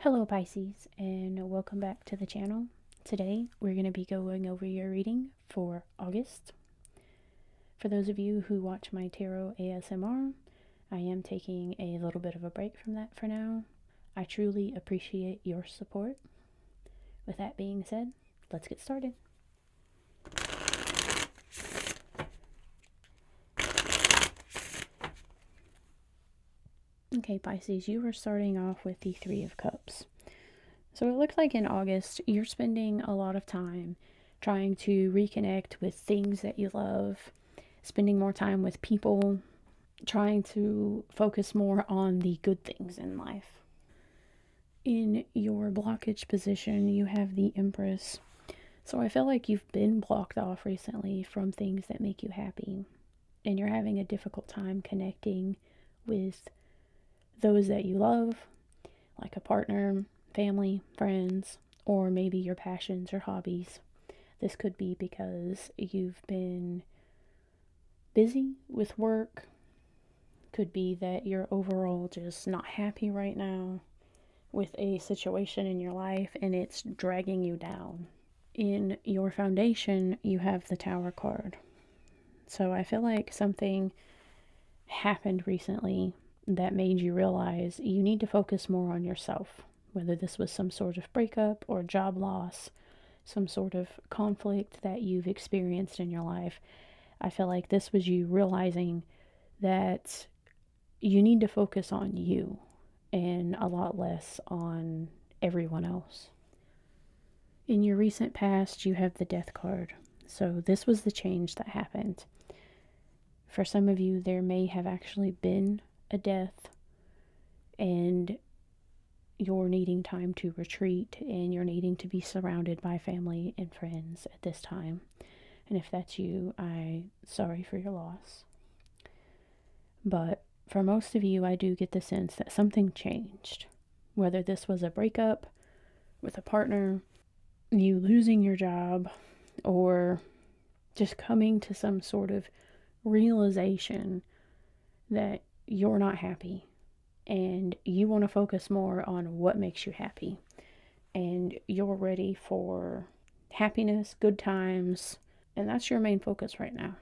Hello Pisces, and welcome back to the channel. Today we're going to be going over your reading for August. For those of you who watch my tarot ASMR, I am taking a little bit of a break from that for now. I truly appreciate your support. With that being said, let's get started. Okay, Pisces, you are starting off with the Three of Cups. So it looks like in August, you're spending a lot of time trying to reconnect with things that you love, spending more time with people, trying to focus more on the good things in life. In your blockage position, you have the Empress. So I feel like you've been blocked off recently from things that make you happy, and you're having a difficult time connecting with those that you love, like a partner, family, friends, or maybe your passions or hobbies. This could be because you've been busy with work. Could be that you're overall just not happy right now with a situation in your life and it's dragging you down. In your foundation, you have the Tower card. So I feel like something happened recently that made you realize you need to focus more on yourself, whether this was some sort of breakup or job loss, some sort of conflict that you've experienced in your life. I feel like this was you realizing that you need to focus on you and a lot less on everyone else. In your recent past, you have the Death card. So this was the change that happened. For some of you, there may have actually been a death, and you're needing time to retreat, and you're needing to be surrounded by family and friends at this time. And if that's you, I'm sorry for your loss. But for most of you, I do get the sense that something changed. Whether this was a breakup with a partner, you losing your job, or just coming to some sort of realization that you're not happy and you want to focus more on what makes you happy. And you're ready for happiness, good times, and that's your main focus right now.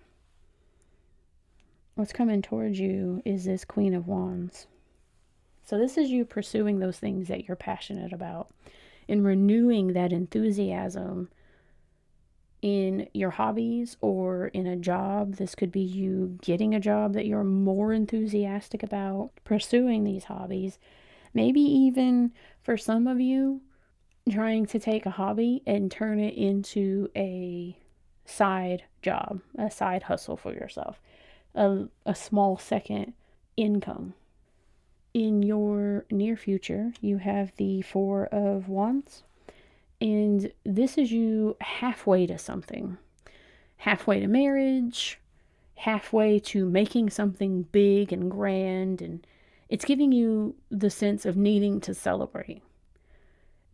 What's coming towards you is this Queen of Wands. So this is you pursuing those things that you're passionate about and renewing that enthusiasm in your hobbies or in a job. This could be you getting a job that you're more enthusiastic about, pursuing these hobbies. Maybe even for some of you, trying to take a hobby and turn it into a side job, a side hustle for yourself, a small second income. In your near future, you have the Four of Wands, and this is you halfway to something. Halfway to marriage, halfway to making something big and grand, and it's giving you the sense of needing to celebrate.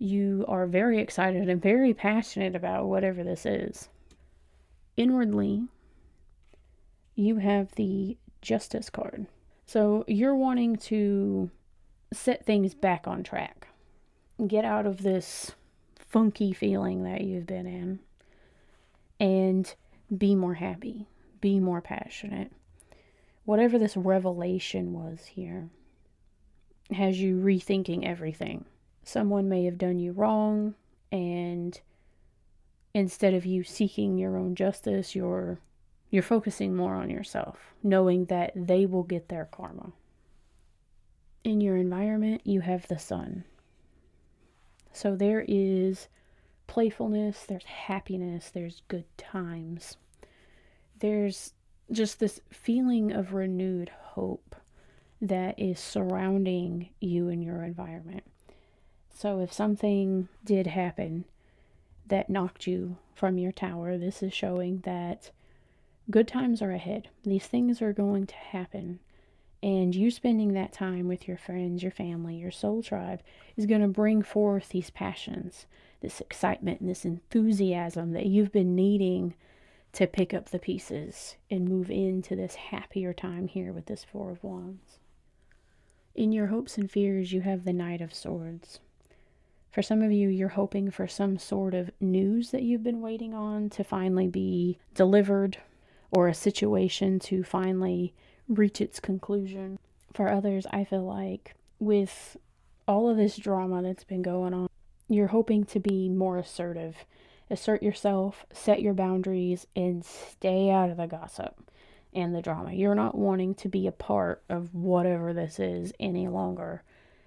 You are very excited and very passionate about whatever this is. Inwardly, you have the Justice card. So you're wanting to set things back on track. Get out of this funky feeling that you've been in and be more happy, be more passionate. Whatever this revelation was here has you rethinking everything. Someone may have done you wrong, and instead of you seeking your own justice, you're focusing more on yourself, knowing that they will get their karma. In your environment, you have the Sun. So there is playfulness, there's happiness, there's good times. There's just this feeling of renewed hope that is surrounding you and your environment. So if something did happen that knocked you from your tower, this is showing that good times are ahead. These things are going to happen. And you spending that time with your friends, your family, your soul tribe is going to bring forth these passions, this excitement, and this enthusiasm that you've been needing to pick up the pieces and move into this happier time here with this Four of Wands. In your hopes and fears, you have the Knight of Swords. For some of you, you're hoping for some sort of news that you've been waiting on to finally be delivered, or a situation to finally reach its conclusion. For others, I feel like with all of this drama that's been going on, you're hoping to be more assertive. Assert yourself, set your boundaries, and stay out of the gossip and the drama. You're not wanting to be a part of whatever this is any longer.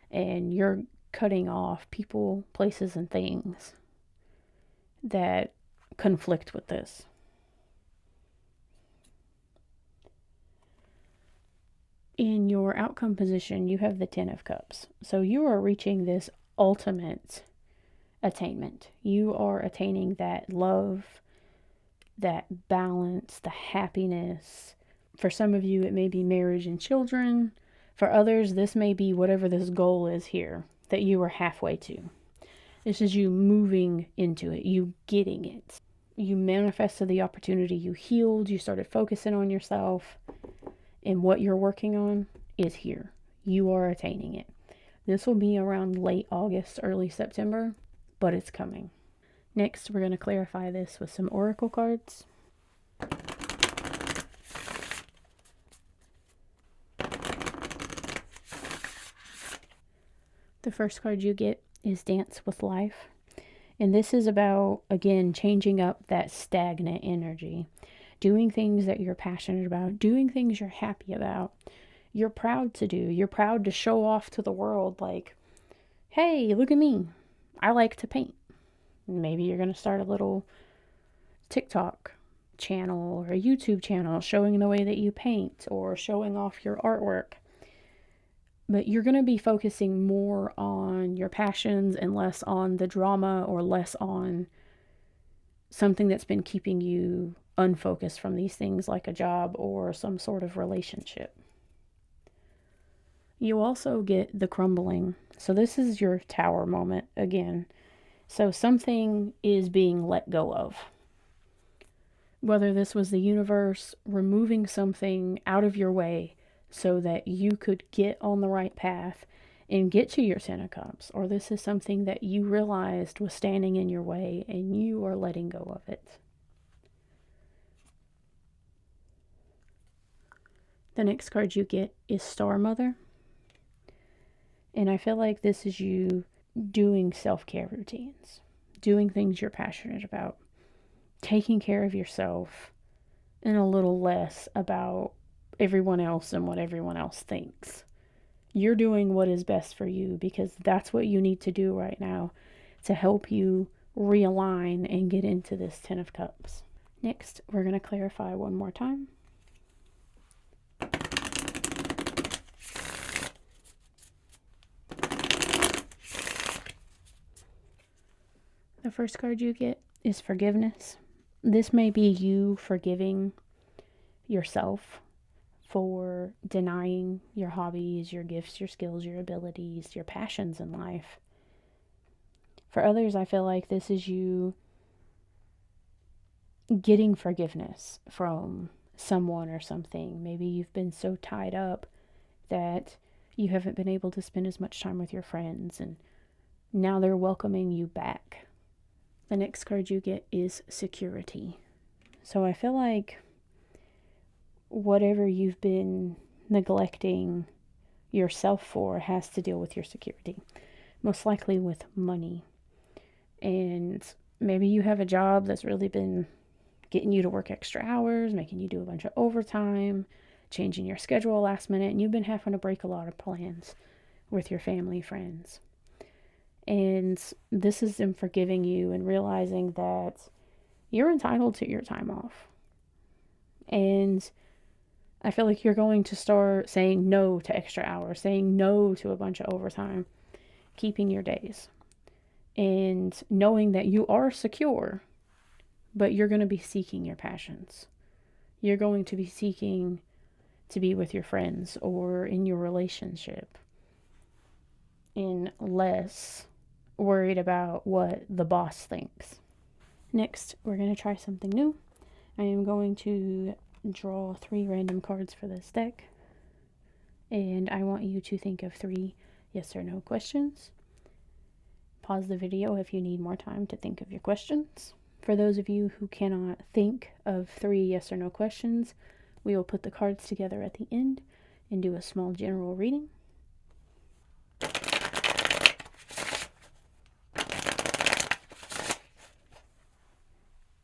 And you're cutting off people, places, and things that conflict with this. In your outcome position, you have the Ten of Cups. So you are reaching this ultimate attainment. You are attaining that love, that balance, the happiness. For some of you, it may be marriage and children. For others, this may be whatever this goal is here that you are halfway to. This is you moving into it, you getting it. You manifested the opportunity, you healed, you started focusing on yourself, and what you're working on is here. You are attaining it. This will be around late August, early September, but it's coming. Next, we're going to clarify this with some oracle cards. The first card you get is Dance with Life. And this is about, again, changing up that stagnant energy. Doing things that you're passionate about. Doing things you're happy about. You're proud to do. You're proud to show off to the world like, hey, look at me. I like to paint. Maybe you're going to start a little TikTok channel or a YouTube channel showing the way that you paint or showing off your artwork. But you're going to be focusing more on your passions and less on the drama or less on something that's been keeping you unfocused from these things like a job or some sort of relationship. You also get the crumbling. So this is your tower moment again. So something is being let go of. Whether this was the universe removing something out of your way so that you could get on the right path and get to your Ten of Cups, or this is something that you realized was standing in your way and you are letting go of it. The next card you get is Star Mother. And I feel like this is you doing self-care routines, doing things you're passionate about, taking care of yourself, and a little less about everyone else and what everyone else thinks. You're doing what is best for you because that's what you need to do right now to help you realign and get into this Ten of Cups. Next, we're going to clarify one more time. The first card you get is Forgiveness. This may be you forgiving yourself for denying your hobbies, your gifts, your skills, your abilities, your passions in life. For others, I feel like this is you getting forgiveness from someone or something. Maybe you've been so tied up that you haven't been able to spend as much time with your friends, and now they're welcoming you back. The next card you get is Security. So I feel like whatever you've been neglecting yourself for has to deal with your security, most likely with money. And maybe you have a job that's really been getting you to work extra hours, making you do a bunch of overtime, changing your schedule last minute, and you've been having to break a lot of plans with your family, friends. And this is them forgiving you and realizing that you're entitled to your time off. And I feel like you're going to start saying no to extra hours, saying no to a bunch of overtime, keeping your days. And knowing that you are secure, but you're going to be seeking your passions. You're going to be seeking to be with your friends or in your relationship, and less worried about what the boss thinks. Next, we're going to try something new. I am going to draw 3 random cards for this deck, and I want you to think of 3 yes or no questions. pause the video if you need more time to think of your questions. For those of you who cannot think of 3 yes or no questions, we will put the cards together at the end and do a small general reading.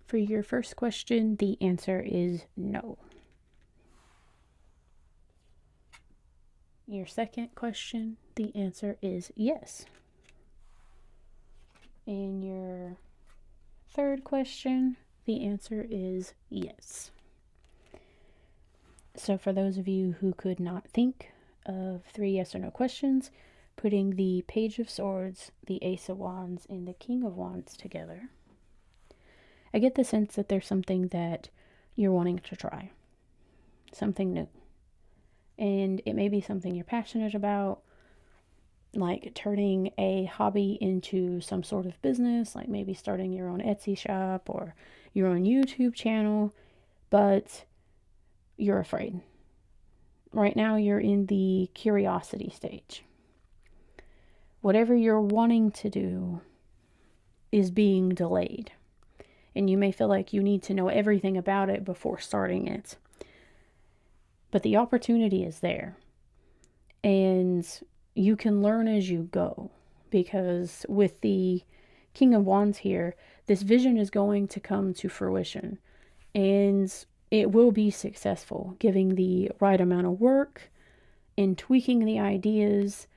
For your first question, the answer is no. Your second question, the answer is yes. And your third question, the answer is yes. So for those of you who could not think of 3 yes or no questions, putting the Page of Swords, the Ace of Wands, and the King of Wands together, I get the sense that there's something that you're wanting to try, something new. And it may be something you're passionate about, like turning a hobby into some sort of business, like maybe starting your own Etsy shop or your own YouTube channel, but you're afraid. Right now, you're in the curiosity stage. Whatever you're wanting to do is being delayed, and you may feel like you need to know everything about it before starting it. But the opportunity is there, and you can learn as you go, because with the King of Wands here, this vision is going to come to fruition, and it will be successful, giving the right amount of work and tweaking the ideas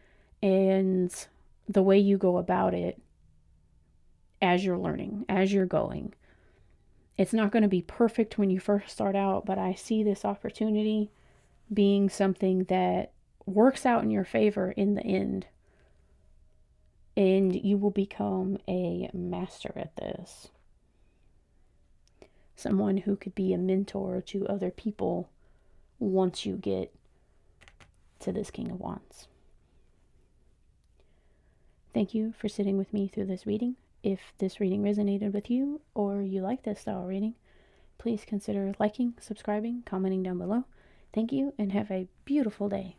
and the way you go about it as you're learning, as you're going. It's not going to be perfect when you first start out, but I see this opportunity being something that works out in your favor in the end. And you will become a master at this. Someone who could be a mentor to other people once you get to this King of Wands. Thank you for sitting with me through this reading. If this reading resonated with you or you like this style reading, please consider liking, subscribing, commenting down below. Thank you and have a beautiful day.